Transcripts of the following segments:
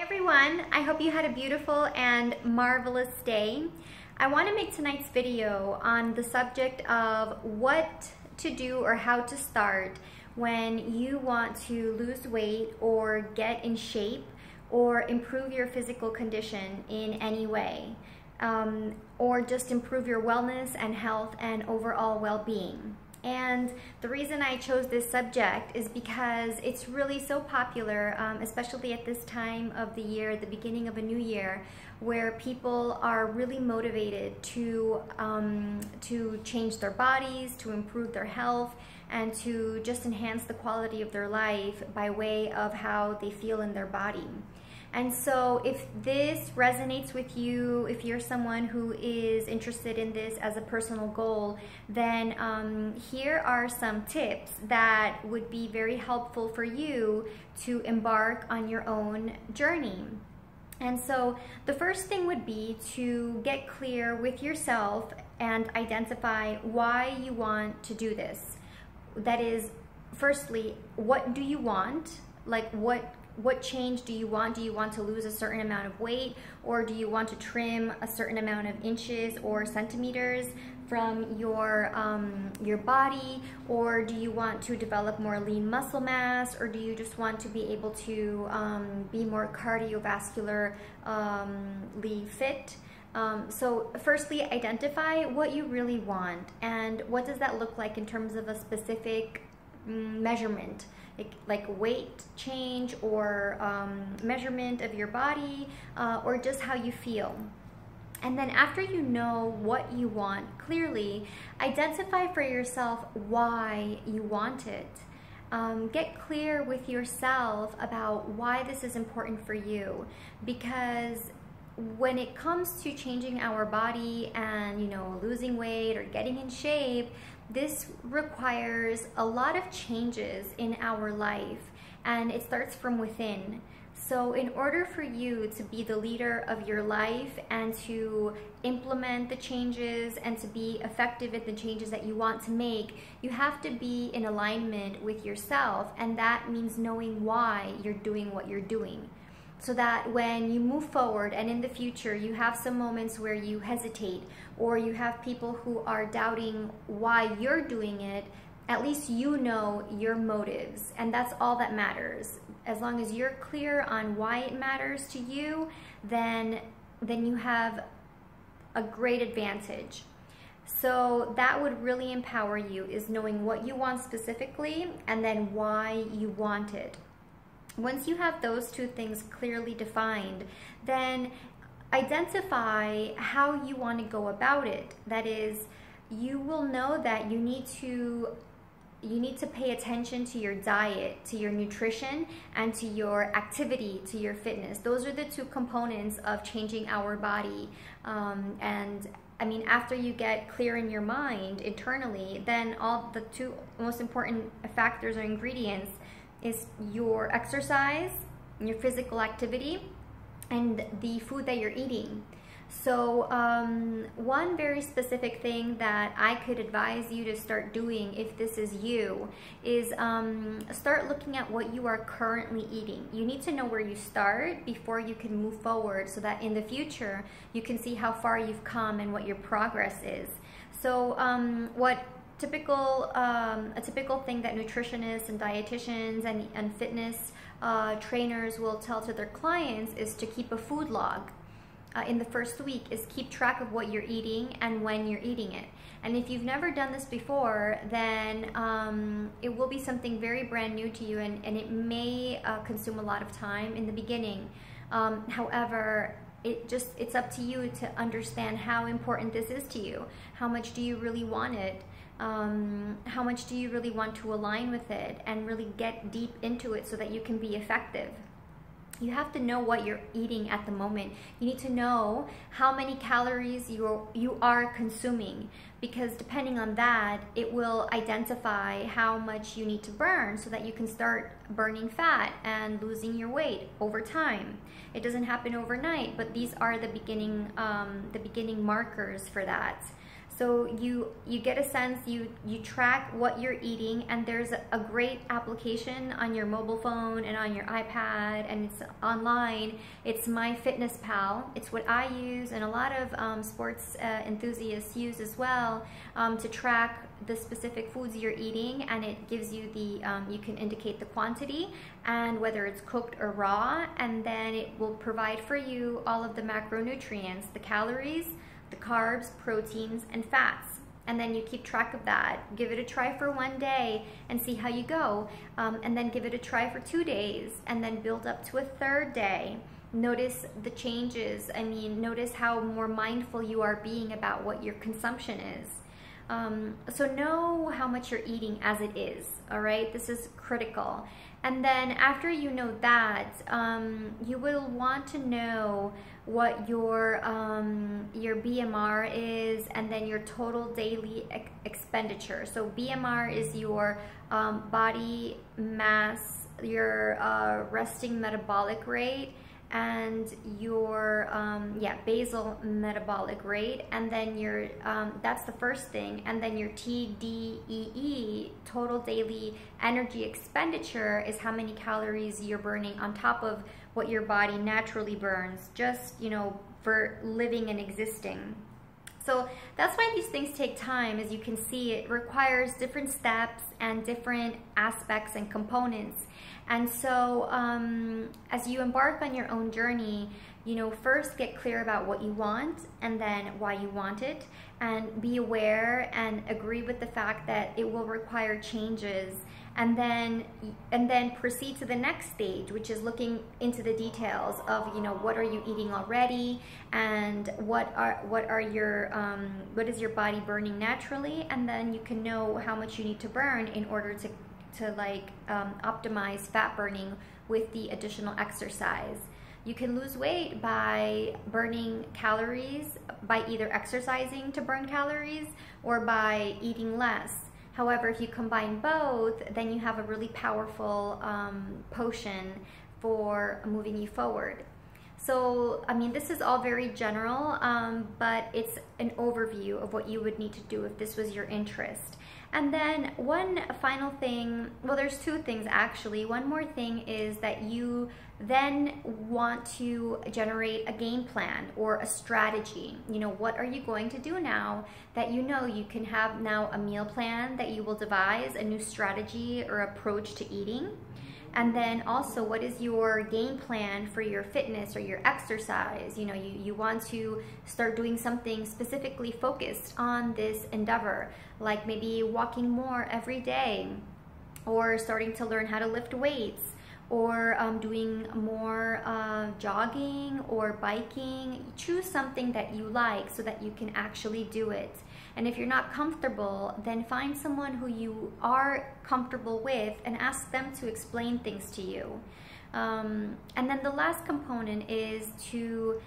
Hi everyone, I hope you had a beautiful and marvelous day. I want to make tonight's video on the subject of what to do or how to start when you want to lose weight or get in shape or improve your physical condition in any way, or just improve your wellness and health and overall well-being. And the reason I chose this subject is because it's really so popular, especially at this time of the year, the beginning of a new year, where people are really motivated to change their bodies, to improve their health, and to just enhance the quality of their life by way of how they feel in their body. And so if this resonates with you, if you're someone who is interested in this as a personal goal, then here are some tips that would be very helpful for you to embark on your own journey. And so the first thing would be to get clear with yourself and identify why you want to do this. That is, firstly, what do you want? Like what change do you want? Do you want to lose a certain amount of weight, or do you want to trim a certain amount of inches or centimeters from your body, or do you want to develop more lean muscle mass, or do you just want to be able to be more cardiovascularly fit? So firstly, identify what you really want and what does that look like in terms of a specific measurement, like weight change or measurement of your body, or just how you feel. And then after you know what you want clearly, identify for yourself why you want it. Get clear with yourself about why this is important for you, because when it comes to changing our body and losing weight or getting in shape, this requires a lot of changes in our life, and it starts from within. So in order for you to be the leader of your life and to implement the changes and to be effective at the changes that you want to make, you have to be in alignment with yourself, and that means knowing why you're doing what you're doing. So that when you move forward and in the future you have some moments where you hesitate, or you have people who are doubting why you're doing it, at least you know your motives, and that's all that matters. As long as you're clear on why it matters to you, then you have a great advantage. So that would really empower you, is knowing what you want specifically and then why you want it. Once you have those two things clearly defined, then identify how you want to go about it. That is, you will know that you need to pay attention to your diet, to your nutrition, and to your activity, to your fitness. Those are the two components of changing our body. And I mean, after you get clear in your mind internally, then all the two most important factors or ingredients is your exercise, your physical activity, and the food that you're eating. So one very specific thing that I could advise you to start doing if this is you is start looking at what you are currently eating. You need to know where you start before you can move forward, so that in the future you can see how far you've come and what your progress is. So a typical thing that nutritionists and dietitians and fitness trainers will tell to their clients is to keep a food log. In the first week, is keep track of what you're eating and when you're eating it. And if you've never done this before, then it will be something very brand new to you, and it may consume a lot of time in the beginning. However, it's up to you to understand how important this is to you. How much do you really want it? How much do you really want to align with it and really get deep into it so that you can be effective? You have to know what you're eating at the moment. You need to know how many calories you are consuming, because depending on that, it will identify how much you need to burn so that you can start burning fat and losing your weight over time. It doesn't happen overnight, but these are the beginning markers for that. So you get a sense, you track what you're eating, and there's a great application on your mobile phone and on your iPad, and it's online. It's MyFitnessPal. It's what I use, and a lot of sports enthusiasts use as well, to track the specific foods you're eating, and it gives you the, you can indicate the quantity and whether it's cooked or raw, and then it will provide for you all of the macronutrients, the calories, the carbs, proteins, and fats. And then you keep track of that. Give it a try for one day and see how you go. And then give it a try for 2 days, and then build up to a third day. Notice the changes. I mean, notice how more mindful you are being about what your consumption is. So know how much you're eating as it is, all right? This is critical. And then after you know that, you will want to know what your BMR is, and then your total daily expenditure. So BMR is your body mass, your resting metabolic rate, and your basal metabolic rate, and then your that's the first thing, and then your TDEE, total daily energy expenditure, is how many calories you're burning on top of what your body naturally burns, just, you know, for living and existing. So that's why these things take time. As you can see, it requires different steps and different aspects and components. And so as you embark on your own journey, you know, first get clear about what you want, and then why you want it, and be aware and agree with the fact that it will require changes, and then proceed to the next stage, which is looking into the details of, you know, what are you eating already, and what is your body burning naturally, and then you can know how much you need to burn in order to optimize fat burning with the additional exercise. You can lose weight by burning calories, by either exercising to burn calories or by eating less. However, if you combine both, then you have a really powerful potion for moving you forward. So, I mean, this is all very general, but it's an overview of what you would need to do if this was your interest. And then one final thing, well, there's two things actually. One more thing is that you then want to generate a game plan or a strategy. You know, what are you going to do now that you know you can have now a meal plan that you will devise, a new strategy or approach to eating? And then also, what is your game plan for your fitness or your exercise? You know, you want to start doing something specifically focused on this endeavor, like maybe walking more every day, or starting to learn how to lift weights, or doing more jogging or biking. Choose something that you like so that you can actually do it. And if you're not comfortable, then find someone who you are comfortable with and ask them to explain things to you. And then the last component is to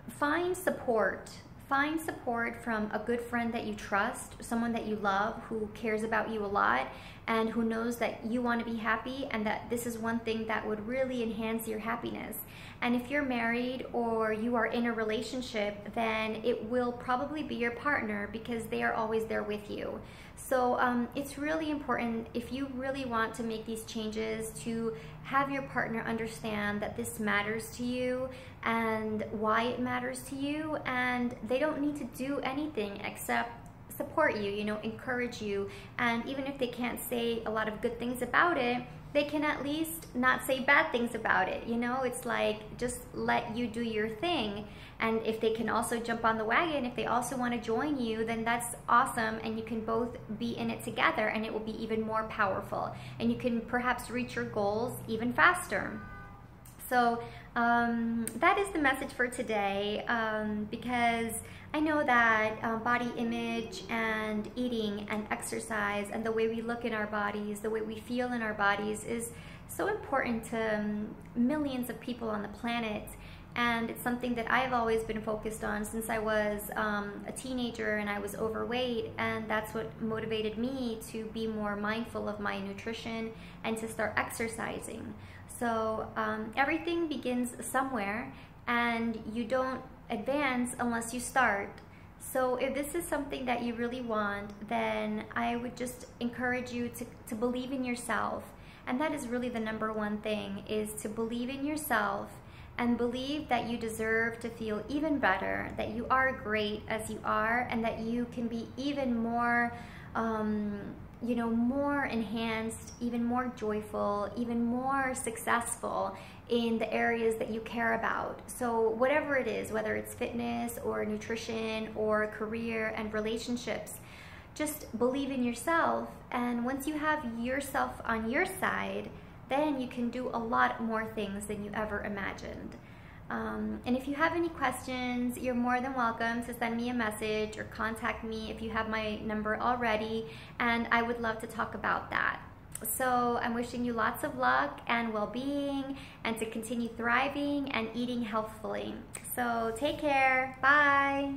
find support. Find support from a good friend that you trust, someone that you love, who cares about you a lot, and who knows that you want to be happy and that this is one thing that would really enhance your happiness. And if you're married or you are in a relationship, then it will probably be your partner, because they are always there with you. So it's really important, if you really want to make these changes, to have your partner understand that this matters to you and why it matters to you, and they don't need to do anything except support you, you know, encourage you. And even if they can't say a lot of good things about it, they can at least not say bad things about it. You know, it's like, just let you do your thing. And if they can also jump on the wagon, if they also want to join you, then that's awesome, and you can both be in it together, and it will be even more powerful, and you can perhaps reach your goals even faster. So that is the message for today, because I know that body image and eating and exercise and the way we look in our bodies, the way we feel in our bodies, is so important to millions of people on the planet. And it's something that I've always been focused on since I was a teenager and I was overweight, and that's what motivated me to be more mindful of my nutrition and to start exercising. So everything begins somewhere, and you don't advance unless you start. So if this is something that you really want, then I would just encourage you to believe in yourself. And that is really the number one thing, is to believe in yourself and believe that you deserve to feel even better, that you are great as you are, and that you can be even more, you know, more enhanced, even more joyful, even more successful in the areas that you care about. So whatever it is, whether it's fitness or nutrition or career and relationships, just believe in yourself. And once you have yourself on your side, then you can do a lot more things than you ever imagined. And if you have any questions, you're more than welcome to send me a message or contact me if you have my number already, and I would love to talk about that. So I'm wishing you lots of luck and well-being, and to continue thriving and eating healthfully. So take care. Bye.